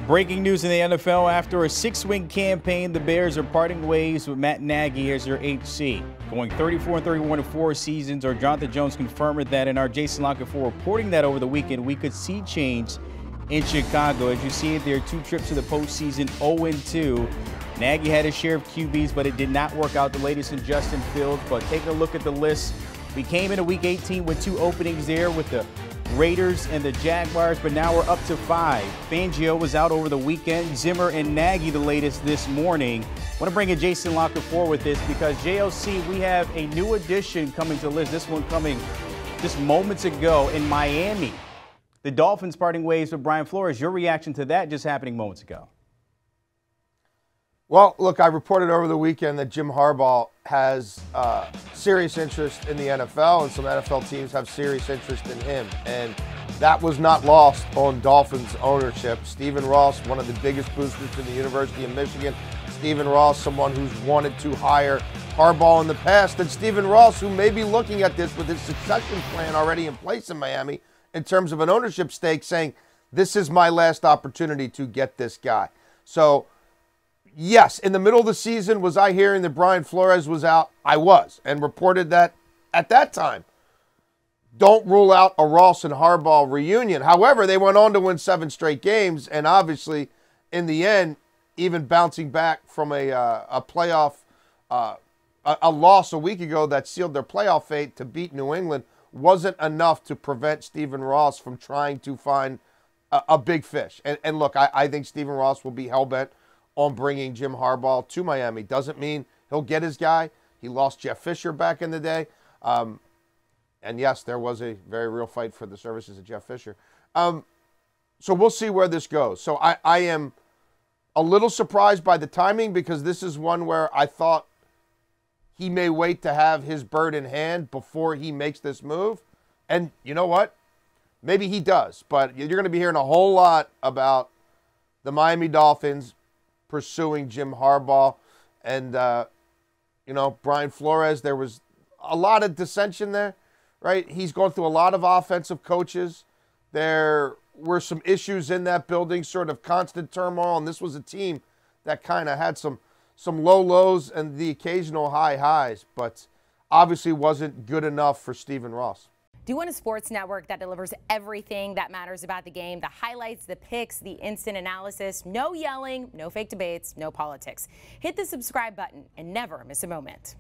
Breaking news in the NFL: after a 6-win campaign, the Bears are parting ways with Matt Nagy as their HC. Going 34-31 in 4 seasons, or Jonathan Jones confirmed that in our Jason Lockenfor reporting that over the weekend we could see change in Chicago. As you see it, there are 2 trips to the postseason, 0-2. Nagy had his share of QBs, but it did not work out. The latest in Justin Fields. But taking a look at the list, we came into Week 18 with 2 openings there with the Raiders and the Jaguars, but now we're up to 5. Fangio was out over the weekend. Zimmer and Nagy the latest this morning. I want to bring in Jason Lockenfor with this because JLC, we have a new addition coming to the list. This one coming just moments ago in Miami. The Dolphins parting ways with Brian Flores. Your reaction to that just happening moments ago? Well, look, I reported over the weekend that Jim Harbaugh has serious interest in the NFL, and some NFL teams have serious interest in him. And that was not lost on Dolphins ownership. Stephen Ross, one of the biggest boosters to the University of Michigan. Stephen Ross, someone who's wanted to hire Harbaugh in the past. And Stephen Ross, who may be looking at this with his succession plan already in place in Miami in terms of an ownership stake, saying, this is my last opportunity to get this guy. So, yes, in the middle of the season, was I hearing that Brian Flores was out? I was, and reported that at that time. Don't rule out a Ross and Harbaugh reunion. However, they went on to win 7 straight games, and obviously, in the end, even bouncing back from a playoff, a loss a week ago that sealed their playoff fate to beat New England wasn't enough to prevent Stephen Ross from trying to find a big fish. And look, I think Stephen Ross will be hell-bent on bringing Jim Harbaugh to Miami. Doesn't mean he'll get his guy. He lost Jeff Fisher back in the day. And yes, there was a very real fight for the services of Jeff Fisher. So we'll see where this goes. So I am a little surprised by the timing, because this is one where I thought he may wait to have his bird in hand before he makes this move. And you know what? Maybe he does. But you're going to be hearing a whole lot about the Miami Dolphins pursuing Jim Harbaugh. And, Brian Flores, there was a lot of dissension there, right? He's going through a lot of offensive coaches. There were some issues in that building, sort of constant turmoil, and this was a team that kind of had some low lows and the occasional high highs, but obviously wasn't good enough for Stephen Ross. Do you want a sports network that delivers everything that matters about the game? The highlights, the picks, the instant analysis, no yelling, no fake debates, no politics. Hit the subscribe button and never miss a moment.